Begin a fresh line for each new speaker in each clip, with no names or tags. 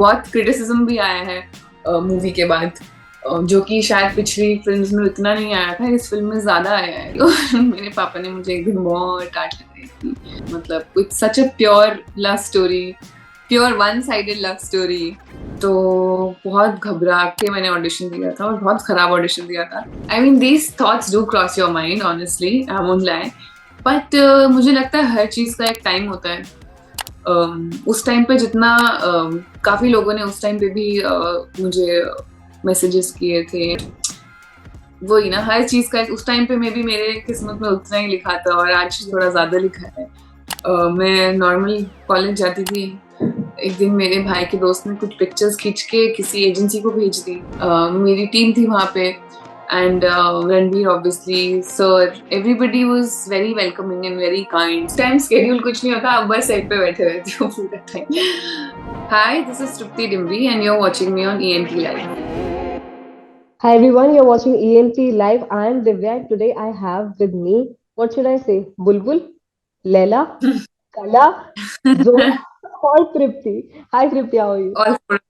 बहुत क्रिटिसिज्म भी आया है मूवी के बाद, जो कि शायद पिछली फिल्म्स में इतना नहीं आया था, इस फिल्म में ज्यादा आया है। तो मेरे पापा ने मुझे एक दिन बहुत डांट लगाई थी, मतलब it's such a pure love story, pure one sided love story. तो बहुत घबरा के मैंने ऑडिशन दिया था और बहुत खराब ऑडिशन दिया था। I mean these thoughts do cross your mind, honestly I won't lie, but मुझे लगता है हर चीज का एक टाइम होता है। उस टाइम पे जितना काफी लोगों ने उस टाइम पे भी मुझे मैसेजेस किए थे, वही ना, हर चीज का उस टाइम पे मे भी मेरे किस्मत में उतना ही लिखा था और आज थोड़ा ज्यादा लिखा है। मैं नॉर्मल कॉलेज जाती थी, एक दिन मेरे भाई के दोस्त ने कुछ पिक्चर्स खींच के किसी एजेंसी को भेज दी। मेरी टीम थी वहां पे, and Ranbir obviously, sir, everybody was very welcoming and very kind. Time schedule कुछ नहीं होता, आप बस सेट पे बैठे रहते हो पूरा time. Hi, this is Tripti Dimri and you are watching me on ENT live.
Hi everyone, you're watching ENT Live. I am Divya and today I have with me, what should I say? Bulbul, Leila, Kala, Zoya or Tripti. Hi Tripti, how are you?
All good.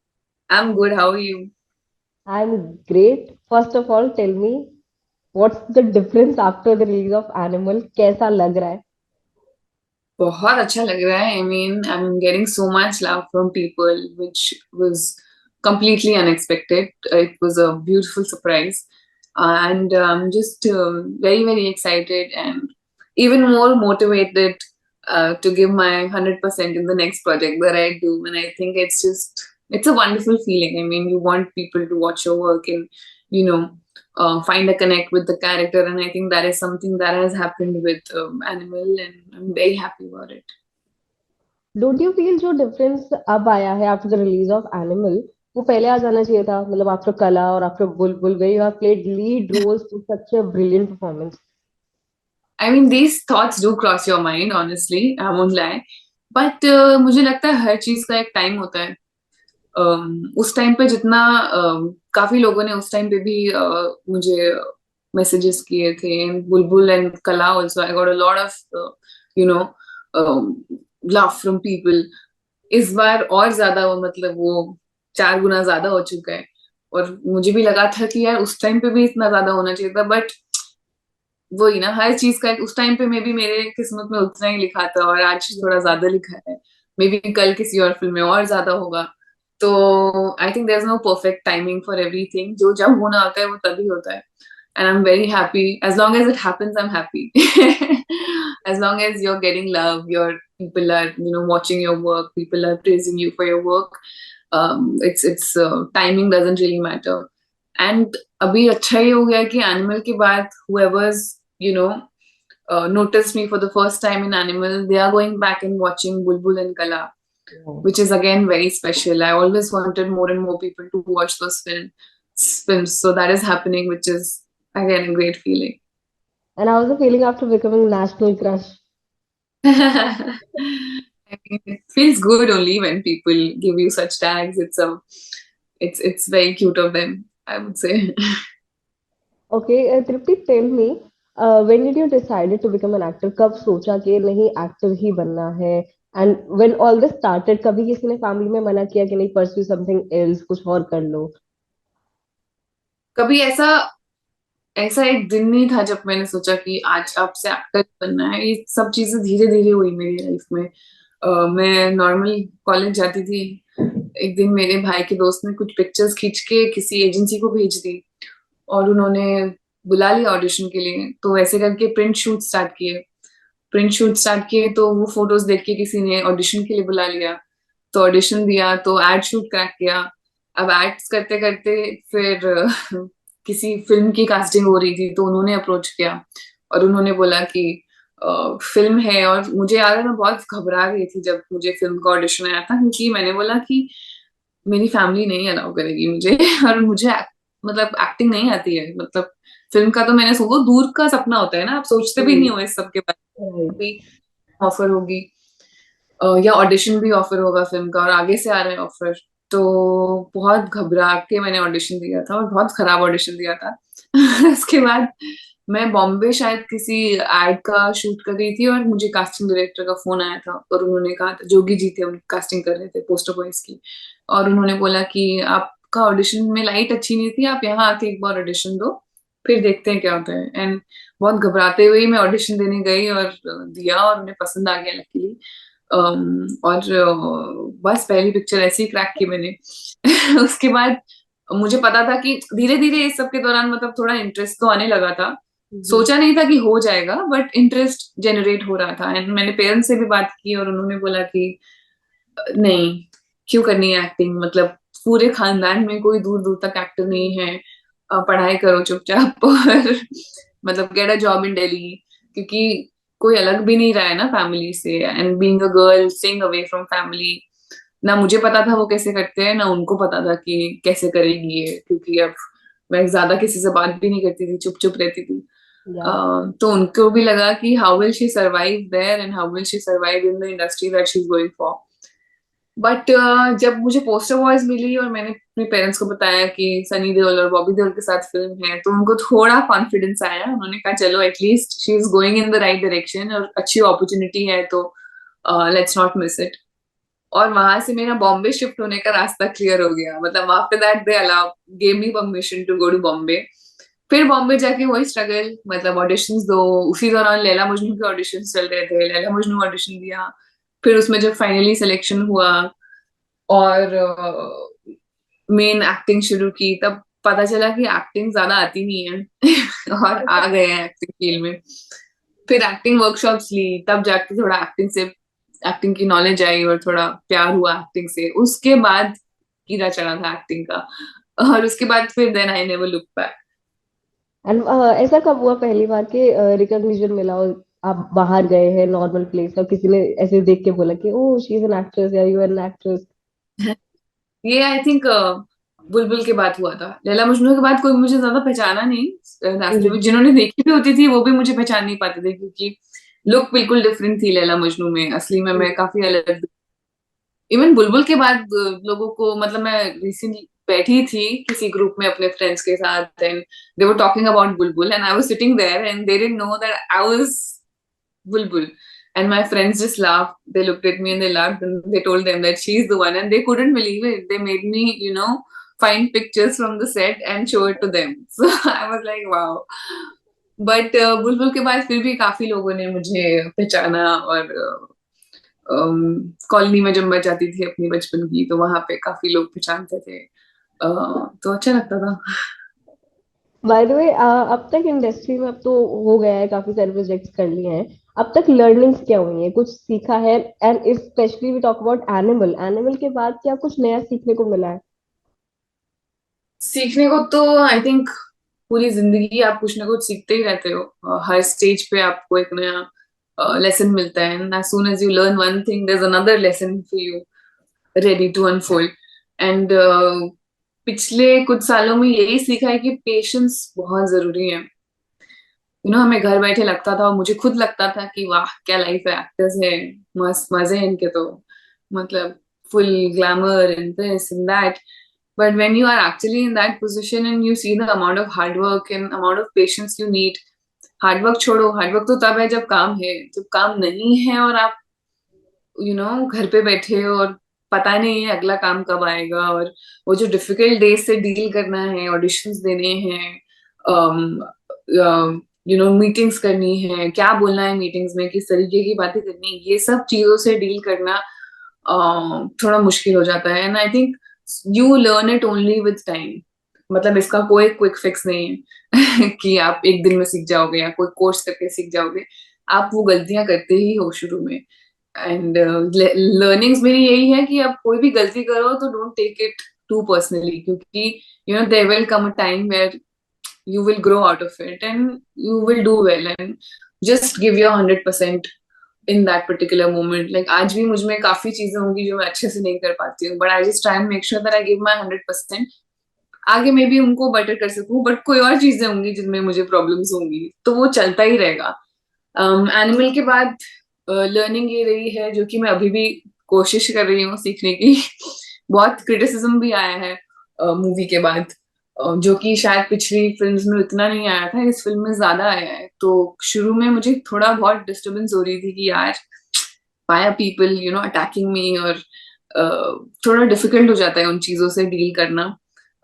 I'm good, how are you?
I'm great. First of all, tell me what's the difference after the release of Animal? कैसा लग रहा है?
बहुत अच्छा लग रहा है। I mean I am getting so much love from people which was completely unexpected. It was a beautiful surprise, and I'm just very, very excited and even more motivated to give my 100% in the next project that I do. And I think it's a wonderful feeling. I mean, you want people to watch your work and, you know, find a connect with the character, and I think that is something that has happened with Animal, and I'm very happy about it.
Don't you feel जो difference अब आया है after the release of Animal, वो पहले आ जाना चाहिए था, मतलब after Kala और after Bulbul, where you have played lead roles to such a brilliant performance.
I mean, these thoughts do cross your mind, honestly, I won't lie. But मुझे लगता है हर चीज का एक टाइम होता है। उस टाइम पे जितना काफी लोगों ने उस टाइम पे भी मुझे मैसेजेस किए थे, बुलबुल एंड कला also, I got a lot of you know love from people. इस बार और ज्यादा मतलब वो 4 गुना ज्यादा हो चुका है। और मुझे भी लगा था कि यार उस टाइम पे भी इतना ज्यादा होना चाहिए था, बट वही ना, हर चीज का उस टाइम पे मे भी मेरे किस्मत में उतना ही लिखा था और आज थोड़ा ज्यादा लिखा है। मे बी कल किसी और फिल्म में और ज्यादा होगा। तो I think there is no perfect timing for everything, जो जब होना होता है वो तभी होता है। And I am very happy, as long as it happens I am happy. as long as you're getting love, your people are, you know, watching your work, people are praising you for your work, it's timing doesn't really matter. And अभी अच्छा ही हो गया कि animal के बाद whoever's, you know, noticed me for the first time in Animal, they are going back and watching Bulbul and Kala,
Yeah.
which is again very special. I always wanted more and more people to watch those films, so that is happening, which is again a great feeling.
And how's the feeling after becoming national crush?
I mean, it feels good only when people give you such tags. It's very cute of them, I would say.
Okay, Tripti, tell me, when did you decided to become an actor? कब सोचा कि नहीं actor ही बनना है? And when all this started, कभी किसी ने family में मना किया कि नहीं pursue something else, कुछ और कर लो?
कभी ऐसा ऐसा एक दिन नहीं था जब मैंने सोचा कि आज आपसे एक्टर बनना है। ये सब चीजें धीरे धीरे हुई मेरी लाइफ में। मैं नॉर्मल कॉलेज जाती थी, एक दिन मेरे भाई के दोस्त ने कुछ पिक्चर्स खींच के किसी एजेंसी को भेज दी और उन्होंने बुला लिया ऑडिशन के लिए। तो ऐसे करके प्रिंट शूट स्टार्ट किए तो वो फोटोज देख के किसी ने ऑडिशन के लिए बुला लिया। तो ऑडिशन दिया, तो एड शूट क्रैक किया। अब एड्स करते करते फिर किसी फिल्म की कास्टिंग हो रही थी, तो उन्होंने अप्रोच किया और उन्होंने बोला कि फिल्म है। और मुझे याद है मैं बहुत घबरा गई थी जब मुझे फिल्म का ऑडिशन आया था, क्योंकि मैंने बोला कि मेरी फैमिली नहीं अलाउ करेगी मुझे। और मुझे मतलब एक्टिंग नहीं आती है, मतलब फिल्म का तो मैंने वो दूर का सपना होता है ना, आप सोचते भी नहीं हो इस सब के
Right.
बारे में। ऑफर होगी या ऑडिशन भी ऑफर होगा फिल्म का और आगे से आ रहा है ऑफर। तो बहुत घबरा के मैंने ऑडिशन दिया था और बहुत खराब ऑडिशन दिया था। उसके बाद मैं बॉम्बे शायद किसी एड का शूट कर रही थी, और मुझे कास्टिंग डायरेक्टर का फोन आया था, और उन्होंने कहा था, जोगी जी थे, उन कास्टिंग कर रहे थे पोस्टर बॉयज की, और उन्होंने बोला कि आपका ऑडिशन में लाइट अच्छी नहीं थी, आप यहाँ आके एक बार ऑडिशन दो, फिर देखते हैं क्या होता है। एंड बहुत घबराते हुए ही मैं ऑडिशन देने गई और दिया, और उन्हें पसंद आ गया लकीली। और बस पहली पिक्चर ऐसे ही क्रैक की मैंने। उसके बाद मुझे पता था कि धीरे धीरे इस सब के दौरान मतलब थोड़ा इंटरेस्ट तो आने लगा था।
जी।
सोचा नहीं था कि हो जाएगा, बट इंटरेस्ट जनरेट हो रहा था। एंड मैंने पेरेंट्स से भी बात की, और उन्होंने बोला कि नहीं, क्यों करनी है एक्टिंग, मतलब पूरे खानदान में कोई दूर दूर तक एक्टर नहीं है, पढ़ाई करो चुपचाप और मतलब get a job in Delhi, क्योंकि कोई अलग भी नहीं रहा है ना फैमिली से, and being a girl staying away from family, ना मुझे पता था वो कैसे करते हैं, ना उनको पता था कि कैसे करेगी ये, क्योंकि अब मैं ज्यादा किसी से बात भी नहीं करती थी, चुप चुप रहती थी।
या।
तो उनको भी लगा कि how will she survive there, and how will she survive in the industry that she is going for. But जब मुझे पोस्टर वॉइस मिली और मैंने अपने पेरेंट्स को बताया कि सनी देओल और बॉबी देओल के साथ फिल्म है, तो उनको थोड़ा कॉन्फिडेंस आया। उन्होंने कहा चलो at least she is going in the right direction, और अच्छी अपॉर्चुनिटी है, तो लेट्स नॉट मिस इट। और वहां से मेरा बॉम्बे शिफ्ट होने का रास्ता क्लियर हो गया, मतलब after that they allow gave me permission to go to Bombay. फिर बॉम्बे जाके वही स्ट्रगल, मतलब ऑडिशंस दो। उसी दौरान लैला मजनू के ऑडिशंस चल रहे थे, लैला मजनू ऑडिशन दिया। फिर उसमें जब फाइनली सिलेक्शन हुआ और मेन एक्टिंग शुरू की, तब पता चला कि एक्टिंग ज्यादा आती नहीं है और आ गए हैं एक्टिंग फील्ड में। फिर एक्टिंग वर्कशॉप्स ली, तब जाके थोड़ा एक्टिंग से एक्टिंग की नॉलेज आई, और थोड़ा प्यार हुआ एक्टिंग से। उसके बाद कीड़ा चढ़ा था एक्टिंग का, और उसके बाद फिर then I never look back.
And ऐसा कब हुआ पहली बार कि रिकॉग्निशन मिला और आप बाहर गए हैं नॉर्मल प्लेस और किसी ने ऐसे देख के बोला कि ओह शी इज एन एक्ट्रेस या यू आर एन एक्ट्रेस?
ये आई थिंक बुलबुल के बाद हुआ था। लैला मजनू के बाद कोई मुझे ज्यादा पहचाना नहीं रास्ते में, जिन्होंने देखी भी होती थी वो भी मुझे पहचान नहीं पाते थे, क्योंकि लुक बिल्कुल डिफरेंट थी लैला मजनू में, असली में मैं काफी अलग। इवन बुलबुल के बाद लोगों को, मतलब मैं रिसेंटली बैठी थी किसी ग्रुप में अपने फ्रेंड्स के साथ, and they were talking about Bulbul, and I was sitting there, and they didn't know that I was Bulbul. And my friends just laughed. They looked at me and they laughed, and they told them that she's the one. And they couldn't believe it. They made me, find pictures from the set and show it to them. So I was like, wow. But बुलबुल के बाद फिर भी काफी लोगों ने मुझे पहचाना, और कॉलोनी में जब मैं जाती थी अपनी बचपन की, तो वहां पे काफी लोग पहचानते थे। तो अच्छा लगता था।
बाय द वे, अब तक इंडस्ट्री में अब तो हो गया है, काफी सारे प्रोजेक्ट्स कर लिए हैं। अब तक लर्निंग्स क्या हुई है, कुछ सीखा है? And specially we talk about animal, animal के बाद क्या कुछ नया सीखने को मिला है?
सीखने को तो आई थिंक पूरी जिंदगी आप कुछ ना कुछ सीखते ही रहते हो। हर स्टेज पे आपको एक नया लेसन मिलता है, and as soon as you learn one thing there is another lesson for you ready to unfold. And पिछले कुछ सालों में यही सीखा है कि पेशेंस बहुत जरूरी है। हमें घर बैठे लगता था, और मुझे खुद लगता था कि वाह क्या लाइफ है, एक्टर्स है, मस्त मजे हैं इनके तो, मतलब full glamour and this and that. But when you are actually in that position and you see the amount of hard work and amount of patience you need, hard work छोड़ो, hard work तो तब है जब काम है। जब काम नहीं है और आप घर पे बैठे हो, और पता नहीं है अगला काम कब आएगा, और वो जो डिफिकल्ट डेज से डील करना है, ऑडिशंस देने हैं, मीटिंग्स करनी है, क्या बोलना है मीटिंग्स में, किस तरीके की बातें करनी है, ये सब चीजों से डील करना थोड़ा मुश्किल हो जाता है। And I think you learn it only with time. मतलब इसका कोई क्विक फिक्स नहीं है कि आप एक दिन में सीख जाओगे या कोई कोर्स करके सीख जाओगे। आप वो गलतियां करते ही हो शुरू में। एंड लर्निंग्स मेरी यही है कि आप कोई भी गलती करो तो don't take it too personally, क्योंकि there will come a time where you will grow out of it and you will do well, and just give your 100% in that particular moment. Like आज भी मुझ में काफी चीजें होंगी जो मैं अच्छे से नहीं कर पाती हूँ, but I just try and make sure that I give my 100%। आगे मैं भी उनको बेटर कर सकूं, बट कोई और चीजें होंगी जिनमें मुझे प्रॉब्लम्स होंगी, तो वो चलता ही रहेगा। एनिमल के बाद लर्निंग ये रही है, जो कि मैं अभी भी कोशिश कर रही हूँ सीखने की बहुत क्रिटिसिज्म भी आया है मूवी के बाद, जो कि शायद पिछली फिल्म्स में इतना नहीं आया था, इस फिल्म में ज्यादा आया है। तो शुरू में मुझे थोड़ा बहुत डिस्टरबेंस हो रही थी कि यार why are people attacking me, और थोड़ा डिफिकल्ट हो जाता है उन चीजों से डील करना,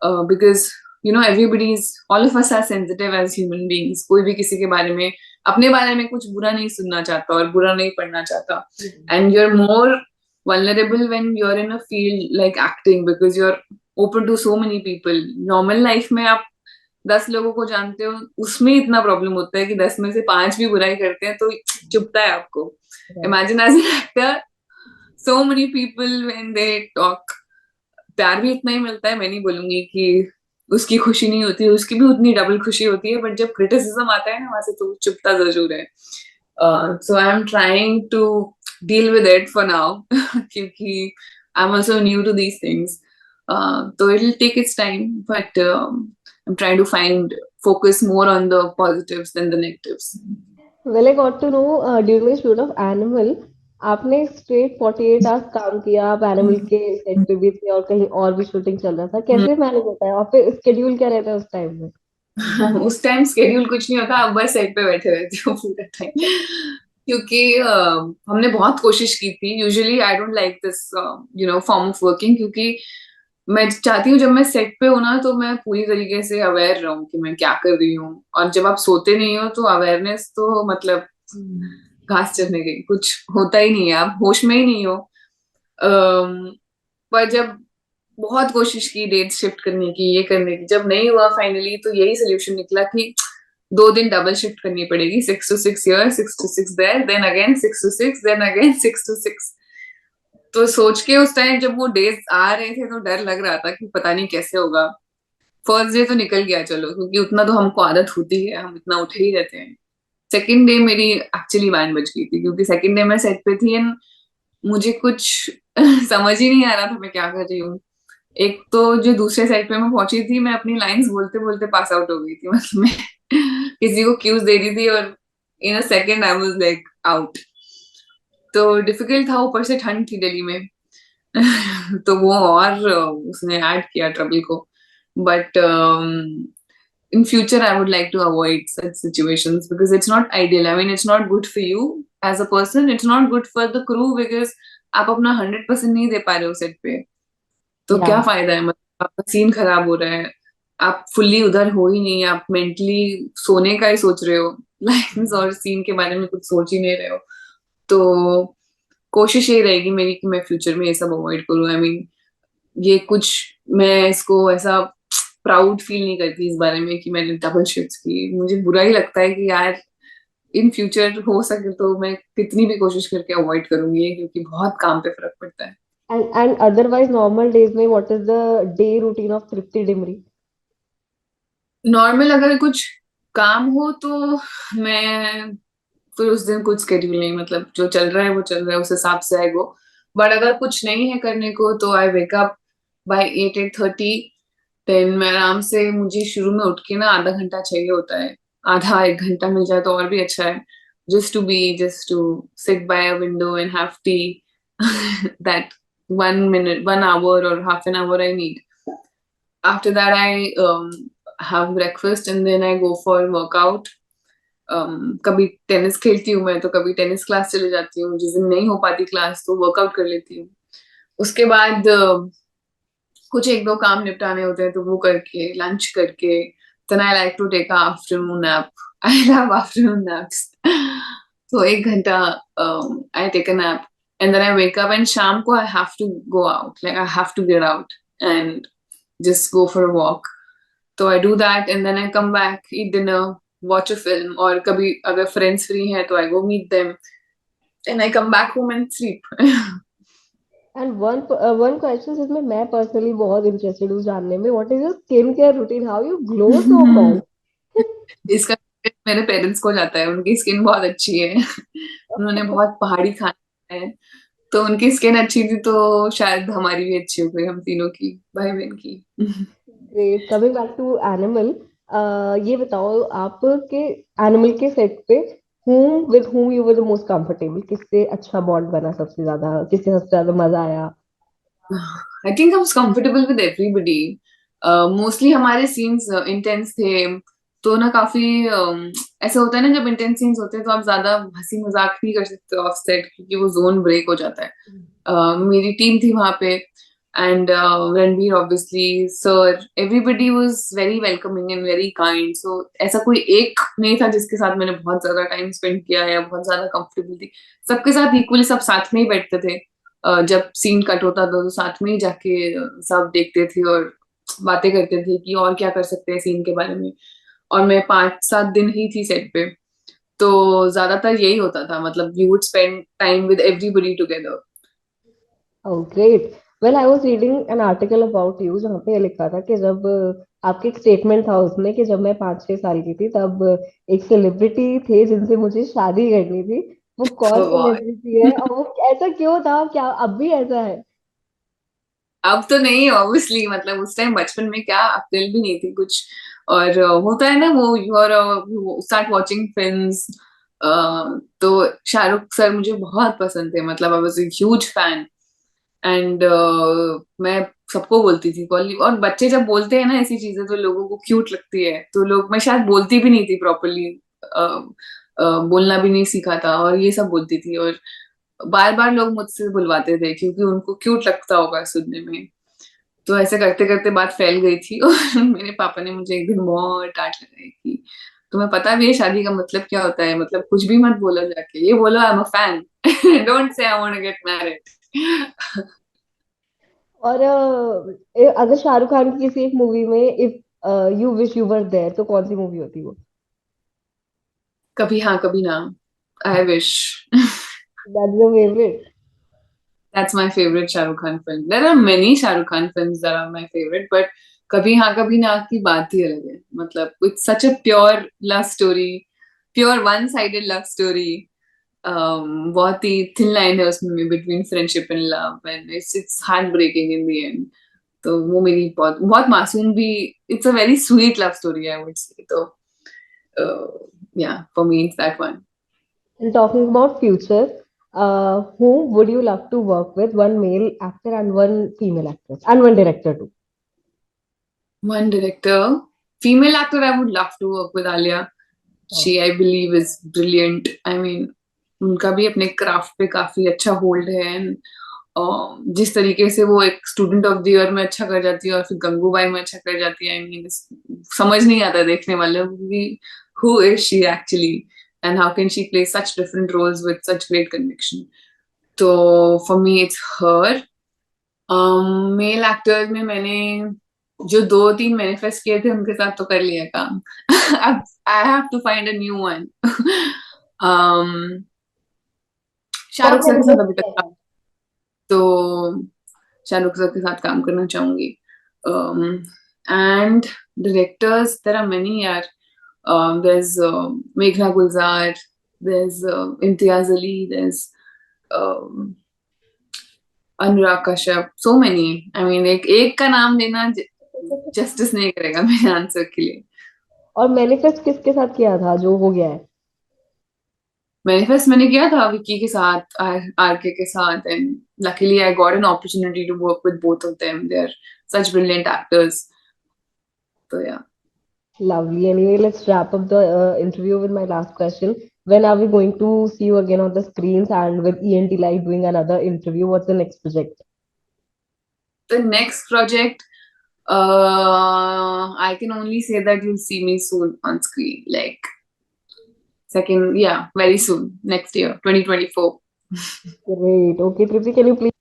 because everybody is, all of us are sensitive as human beings. कोई भी किसी के बारे में, अपने बारे में कुछ बुरा नहीं सुनना चाहता और बुरा नहीं पढ़ना चाहता। And you are more vulnerable when you're in a field like acting because you're open to so many people. Normal life में आप 10 लोगों को जानते हो, उसमें इतना प्रॉब्लम होता है कि 10 में से 5 भी बुराई करते हैं तो चुभता है आपको।
Right.
Imagine as an actor, so many people when they talk, प्यार भी इतना ही मिलता है। मैं नहीं बोलूंगी कि उसकी खुशी नहीं होती, उसकी भी उतनी डबल खुशी होती है, बट जब क्रिटिसिज्म आता है ना वहां से तो चुभता जरूर है। So I am trying to deal with it for now क्योंकि I am also new to these things. तो it will take its time, but I am trying to find focus more on the positives than the negatives.
Well, I got to know during the shoot of Animal, आपने straight 48 hours काम किया, आप animal के set पे भी थे और कहीं और भी शूटिंग चल रहा था, कैसे मैनेज होता है और फिर स्केड्यूल क्या रहता है उस टाइम में?
उस टाइम स्केड्यूल कुछ नहीं होता, आप बस सेट पे बैठे रहते हो पूरा टाइम। क्योंकि हमने बहुत कोशिश की थी। Usually I don't like this form of working, क्योंकि मैं चाहती हूँ जब मैं सेट पे हूँ ना तो मैं पूरी तरीके से अवेयर रहूं कि मैं क्या कर रही हूँ। और जब आप सोते नहीं हो तो अवेयरनेस तो मतलब घास चरने गई, कुछ होता ही नहीं है, आप होश में ही नहीं हो। पर जब बहुत कोशिश की डेट शिफ्ट करने की, ये करने की, जब नहीं हुआ फाइनली, तो यही सोल्यूशन निकला कि 2 दिन डबल शिफ्ट करनी पड़ेगी, 6 to 6 here, 6 to 6 there, then again 6 to 6, then again 6 to 6। तो सोच के उस टाइम जब वो डेज आ रहे थे तो डर लग रहा था कि पता नहीं कैसे होगा। फर्स्ट डे तो निकल गया चलो, क्योंकि उतना तो हमको आदत होती है, हम इतना उठे ही रहते हैं। सेकेंड डे मेरी एक्चुअली बैंड बज गई थी, क्योंकि सेकेंड डे मैं सेट पे थी एंड मुझे कुछ समझ ही नहीं आ रहा था मैं क्या कर रही हूँ। एक तो जो दूसरे साइड पे मैं पहुंची थी, मैं अपनी लाइंस बोलते बोलते पास आउट हो गई थी, मतलब मैं किसी को क्यूज दे रही थी और in a second I was like out. तो डिफिकल्ट था, ऊपर से ठंड थी दिल्ली में। तो वो और उसने ऐड किया ट्रबल को। But in future I would like to avoid such situations because it's not ideal. I mean, it's not good for you as a person, it's not good for the crew because आप अपना 100% नहीं दे पा रहे हो set पे। तो क्या
या
फायदा है, मतलब आपका सीन खराब हो रहा है, आप फुल्ली उधर हो ही नहीं, आप मेंटली सोने का ही सोच रहे हो, लाइन्स और सीन के बारे में कुछ सोच ही नहीं रहे हो। तो कोशिश ये रहेगी मेरी कि मैं फ्यूचर में ये सब अवॉइड करूँ। आई मीन, ये कुछ, मैं इसको ऐसा प्राउड फील नहीं करती इस बारे में कि मैंने डबल शिफ्ट की। मुझे बुरा ही लगता है कि यार इन फ्यूचर हो सके तो मैं कितनी भी कोशिश करके अवॉइड करूंगी ये, क्योंकि बहुत काम पे फर्क पड़ता है।
एंड अदरवाइज नॉर्मल डेज में what is the day routine of Tripti Dimri?
Normal अगर कुछ काम हो तो मैं फिर उस दिन कुछ स्केड्यूल नहीं, मतलब जो चल रहा है वो चल रहा है, उस हिसाब से आई गो। बट अगर कुछ नहीं है करने को तो आई वेक अप बाय 8-8:30। देन मैं आराम से, मुझे शुरू में उठ के ना आधा घंटा चाहिए होता है, आधा 1 घंटा मिल जाए तो और भी अच्छा है। Just to sit by a window and have tea, that 1 minute, 1 hour or half an hour I need. After that I have breakfast and then I go for workout. कभी टेनिस खेलती हूँ मैं, तो कभी टेनिस क्लास चले जाती हूँ, जिस दिन नहीं हो पाती क्लास तो वर्कआउट कर लेती हूँ। उसके बाद कुछ एक दो काम निपटाने होते हैं तो वो करके लंच करके then I like to take afternoon nap. I love afternoon naps. तो 1 घंटा I take a nap and then I wake up, and शाम को I have to go out, like I have to get out and just go for a walk. So I do that and then I come back, eat dinner, watch a film, और कभी अगर friends free हैं तो I go meet them and I come back home and sleep.
And one question जिसमें मैं personally बहुत interested हूँ जानने में, what is your skin care routine, how you glow so much?
इसका मेरे पेरेंट्स को जाता है, उनकी स्किन बहुत अच्छी है। उन्होंने बहुत पहाड़ी खाना है, तो उनकी स्किन अच्छी थी तो शायद हमारी भी अच्छी हो गई, हम तीनों की, भाई बहन की।
Great, coming back to animal, ये बताओ आप के एनिमल के सेट पे whom you were the most comfortable, किससे अच्छा बॉन्ड बना सबसे ज्यादा, किससे सबसे ज्यादा मजा आया?
I think I was comfortable with everybody. Mostly हमारे सीन्स इंटेंस थे, तो ना काफी ऐसा होता है ना, जब इंटेंस सीन्स होते हैं तो आप ज्यादा हंसी मजाक नहीं कर सकते ऑफ सेट, क्योंकि वो जोन ब्रेक हो जाता है। मेरी टीम थी वहां पे, and Ranbir obviously, sir, everybody was very welcoming and very kind. So ऐसा कोई एक नहीं था जिसके साथ मैंने बहुत ज्यादा टाइम स्पेंड किया या बहुत ज्यादा कंफर्टेबल थी। सबके साथ इक्वली, सब साथ में ही बैठते थे। जब सीन कट होता था तो साथ में ही जाके सब देखते थे और बातें करते थे कि और क्या कर सकते हैं सीन के बारे में। और मैं 5-7 दिन ही थी सेट पे, तो ज्यादातर यही होता था, मतलब we would spend time with everybody together.
Oh, great. Well, I was reading an article about you जहाँ पे ये लिखा था कि जब आपके एक स्टेटमेंट था उसमें कि जब मैं 5-6 साल की थी तब एक सेलिब्रिटी थे जिनसे मुझे शादी करनी थी। वो कौन सेलिब्रिटी है और वो ऐसा क्यों था, क्या अब भी ऐसा है?
अब तो नहीं ऑब्वियसली, मतलब उस टाइम बचपन में क्या अक्ल भी नहीं थी कुछ। और होता है ना वो, you are start watching films. तो शाहरुख सर मुझे बहुत पसंद थे, मतलब I was a huge fan. And मैं सबको बोलती थी कॉल, और बच्चे जब बोलते हैं ना ऐसी चीजें तो लोगों को क्यूट लगती है, तो लोग, मैं शायद बोलती भी नहीं थी प्रॉपरली, बोलना भी नहीं सीखा था और ये सब बोलती थी। और बार बार लोग मुझसे बुलवाते थे क्योंकि उनको क्यूट लगता होगा सुनने में। तो ऐसे करते करते बात फैल गई थी और मेरे पापा ने मुझे एक दिन बहुत डांट लगाई कि तुम्हें पता भी है शादी का मतलब क्या होता है, मतलब कुछ भी मत बोलो, जाके ये बोलो I am a fan, don't say I want to get married.
और अगर शाहरुख खान की किसी एक मूवी में if you wish you were there तो कौन सी मूवी होती वो?
कभी हाँ कभी ना, I wish.
That's your favourite?
That's my favorite Shah Rukh Khan film. There are many Shah Rukh Khan films that are my favorite, but कभी हाँ कभी ना की बात ही अलग है। मतलब it's such a pure love story, pure one-sided love story. बहुत ही thin line है उसमें between friendship and love, and it's heartbreaking in the end. तो वो मेरी बहुत बहुत मासूम भी, it's a very sweet love story I would say. तो yeah, for me it's that one.
And talking about future, who would you love to work with? One male actor and one female actress, and one director too.
One director, female actor, I would love to work with Alia.
Oh,
She, I believe, is brilliant. I mean, उनका भी अपने craft पे काफी अच्छा hold है। And, जिस तरीके से वो एक स्टूडेंट ऑफ द ईयर में अच्छा कर जाती है और फिर गंगूबाई में अच्छा कर जाती है, आई मीन समझ नहीं आता देखने वाले को कि who is she actually, and how can she play such different roles with such great conviction. तो for me it's her. Male actors में मैंने जो 2-3 मैनिफेस्ट किए थे उनके साथ तो कर लिया काम। अब I have to find a new one.
कौन
शाहरुख सर के साथ
मैनिफेस्ट
अभी
किया
तक,
था?
तो शाहरुख सर के साथ काम करना चाहूंगी। And directors there are many यार। देयर इज मेघना Gulzar, there is Imtiaz Ali, there is Anurag Kashyap, so many. I mean एक एक का नाम लेना जस्टिस नहीं करेगा मेरे आंसर के लिए।
और मैनिफेस्ट किसके साथ किया था जो हो गया है?
मैनिफेस्ट मैंने किया था विक्की के साथ, आरके के साथ, and luckily I got an opportunity to work with both of them, they are such brilliant actors. तो yeah,
Lovely. Anyway, let's wrap up the interview with my last question. When are we going to see you again on the screens and with ENT Live doing another interview? What's the next project?
the next project, I can only say that you'll see me soon on screen, like second, yeah, very soon, next year, 2024.
Great. Okay, Tripti, can you please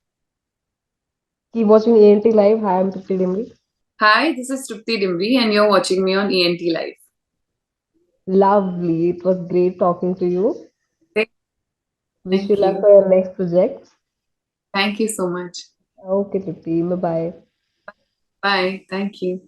keep watching ENT Live? Hi, I'm Tripti Dimri.
Hi, this is Trupti Dimri, and you're watching me on ENT Live.
Lovely. It was great talking to you. Wish you
Thank
luck
you.
for your next projects.
Thank you so much.
Okay, Tripti. Bye bye.
Bye. Thank you.